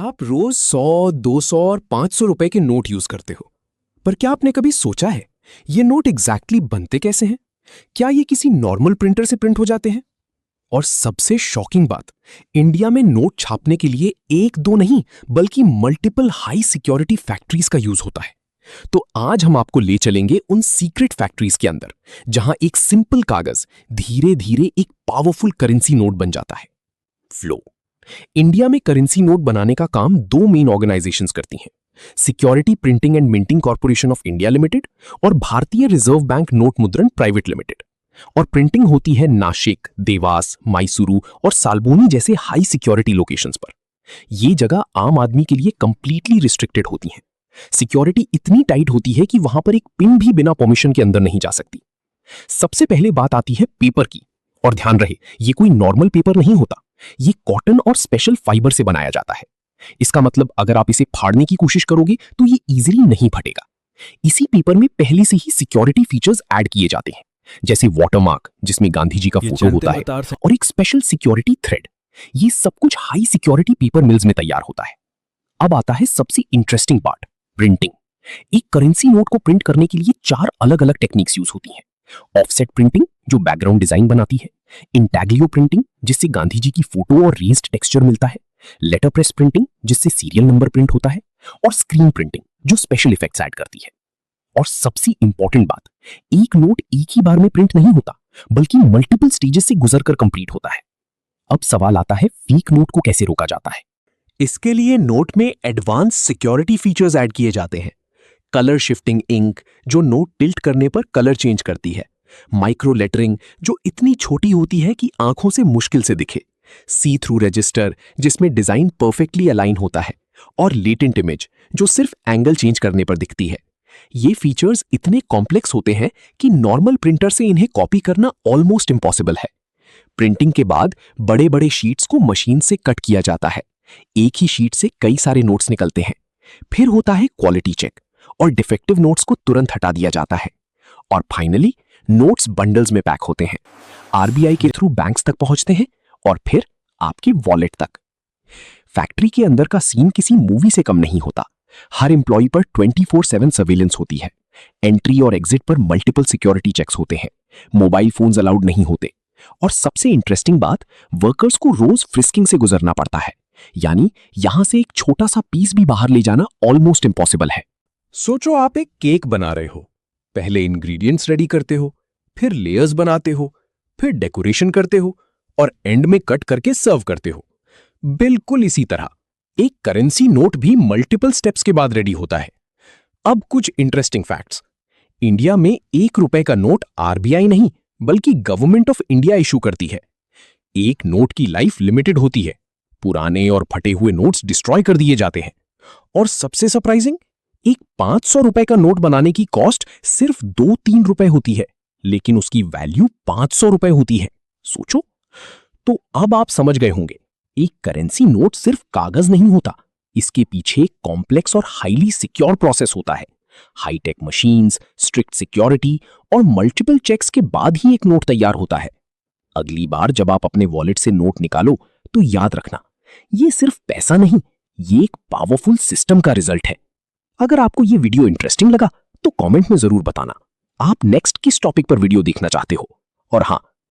आप रोज 100, 200 और 500 रुपए के नोट यूज करते हो, पर क्या आपने कभी सोचा है ये नोट एग्जैक्टली बनते कैसे हैं? क्या ये किसी नॉर्मल प्रिंटर से प्रिंट हो जाते हैं? और सबसे शॉकिंग बात, इंडिया में नोट छापने के लिए एक दो नहीं बल्कि मल्टीपल हाई सिक्योरिटी फैक्ट्रीज का यूज होता है। तो आज हम आपको ले चलेंगे उन सीक्रेट फैक्ट्रीज के अंदर जहां एक सिंपल कागज धीरे धीरे एक पावरफुल करेंसी नोट बन जाता है। फ्लो इंडिया में करेंसी नोट बनाने का काम दो मेन ऑर्गेनाइजेशंस करती हैं, security printing and minting corporation of India limited और भारतीय रिजर्व बैंक नोट मुद्रण प्राइवेट लिमिटेड। और प्रिंटिंग होती है नासिक, देवास, मैसूरू और साल्बोनी जैसे हाई सिक्योरिटी लोकेशंस पर। ये जगह आम आदमी के लिए कंप्लीटली रिस्ट्रिक्टेड होती हैं। सिक्योरिटी इतनी टाइट होती है कि वहां पर एक पिन भी बिना परमिशन के अंदर नहीं जा सकती। सबसे पहले बात आती है पेपर की, और ध्यान रहे ये कोई नॉर्मल पेपर नहीं होता, ये कॉटन और स्पेशल फाइबर से बनाया जाता है। इसका मतलब अगर आप इसे फाड़ने की कोशिश करोगे तो ये इजीली नहीं फटेगा। इसी पेपर में पहले से ही सिक्योरिटी फीचर्स ऐड किए जाते हैं, जैसे वाटरमार्क जिसमें गांधी जी का फोटो होता है और एक स्पेशल सिक्योरिटी थ्रेड। ये सब कुछ हाई सिक्योरिटी पेपर मिल्स में तैयार होता है। अब आता है सबसे इंटरेस्टिंग पार्ट, प्रिंटिंग। एक करेंसी नोट को प्रिंट करने के लिए 4 अलग अलग टेक्निक्स यूज होती हैं। ऑफसेट प्रिंटिंग जो बैकग्राउंड डिजाइन बनाती है, इंटैग्लियो प्रिंटिंग जिससे गांधी जी की फोटो और रेज्ड टेक्सचर मिलता है, लेटर प्रेस प्रिंटिंग जिससे सीरियल नंबर प्रिंट होता है, और स्क्रीन प्रिंटिंग जो स्पेशल इफेक्ट्स ऐड करती है। और सबसे इंपॉर्टेंट बात, एक नोट एक ही बार में प्रिंट नहीं होता बल्कि मल्टीपल स्टेजेस से गुजरकर कंप्लीट होता है। अब सवाल आता है फेक नोट को कैसे रोका जाता है? इसके लिए नोट में एडवांस सिक्योरिटी फीचर्स ऐड किए जाते हैं। कलर शिफ्टिंग इंक जो नोट टिल्ट करने पर कलर चेंज करती है, माइक्रो लेटरिंग जो इतनी छोटी होती है कि आंखों से मुश्किल से दिखे, सी थ्रू रजिस्टर जिसमें डिजाइन परफेक्टली अलाइन होता है, और लेटेंट इमेज जो सिर्फ एंगल चेंज करने पर दिखती है। ये फीचर्स इतने कॉम्प्लेक्स होते हैं कि नॉर्मल प्रिंटर से इन्हें कॉपी करना ऑलमोस्ट इम्पॉसिबल है। प्रिंटिंग के बाद बड़े बड़े शीट्स को मशीन से कट किया जाता है। एक ही शीट से कई सारे नोट्स निकलते हैं। फिर होता है क्वालिटी चेक और डिफेक्टिव नोट्स को तुरंत हटा दिया जाता है। और फाइनली नोट्स बंडल्स में पैक होते हैं, आरबीआई के थ्रू बैंक्स तक पहुंचते हैं और फिर आपके वॉलेट तक। फैक्ट्री के अंदर का सीन किसी मूवी से कम नहीं होता। हर एम्प्लॉय पर 24/7 सर्विलेंस होती है। एंट्री और एग्जिट पर मल्टीपल सिक्योरिटी चेक्स होते हैं। मोबाइल फोन्स अलाउड नहीं होते। और सबसे इंटरेस्टिंग बात, वर्कर्स को रोज फ्रिस्किंग से गुजरना पड़ता है, यानी यहां से एक छोटा सा पीस भी बाहर ले जाना ऑलमोस्ट इम्पॉसिबल है। सोचो आप एक केक बना रहे हो, पहले इंग्रेडिएंट्स रेडी करते हो, फिर लेयर्स बनाते हो, फिर डेकोरेशन करते हो और एंड में कट करके सर्व करते हो। बिल्कुल इसी तरह एक करेंसी नोट भी मल्टीपल स्टेप्स के बाद रेडी होता है। अब कुछ इंटरेस्टिंग फैक्ट्स। इंडिया में 1 रुपए का नोट आरबीआई नहीं बल्कि गवर्नमेंट ऑफ इंडिया इशू करती है। एक नोट की लाइफ लिमिटेड होती है। पुराने और फटे हुए नोट्स डिस्ट्रॉय कर दिए जाते हैं। और सबसे सरप्राइजिंग, एक 500 रुपए का नोट बनाने की कॉस्ट सिर्फ 2-3 रुपए होती है, लेकिन उसकी वैल्यू 500 रुपए होती है। सोचो। तो अब आप समझ गए होंगे, एक करेंसी नोट सिर्फ कागज नहीं होता, इसके पीछे कॉम्प्लेक्स और हाईली सिक्योर प्रोसेस होता है। हाईटेक मशीन्स, स्ट्रिक्ट सिक्योरिटी और मल्टीपल चेक्स के बाद ही एक नोट तैयार होता है। अगली बार जब आप अपने वॉलेट से नोट निकालो तो याद रखना, ये सिर्फ पैसा नहीं, ये एक पावरफुल सिस्टम का रिजल्ट है। अगर आपको ये वीडियो इंटरेस्टिंग लगा तो कमेंट में जरूर बताना आप नेक्स्ट किस टॉपिक पर वीडियो देखना चाहते हो। और हाँ,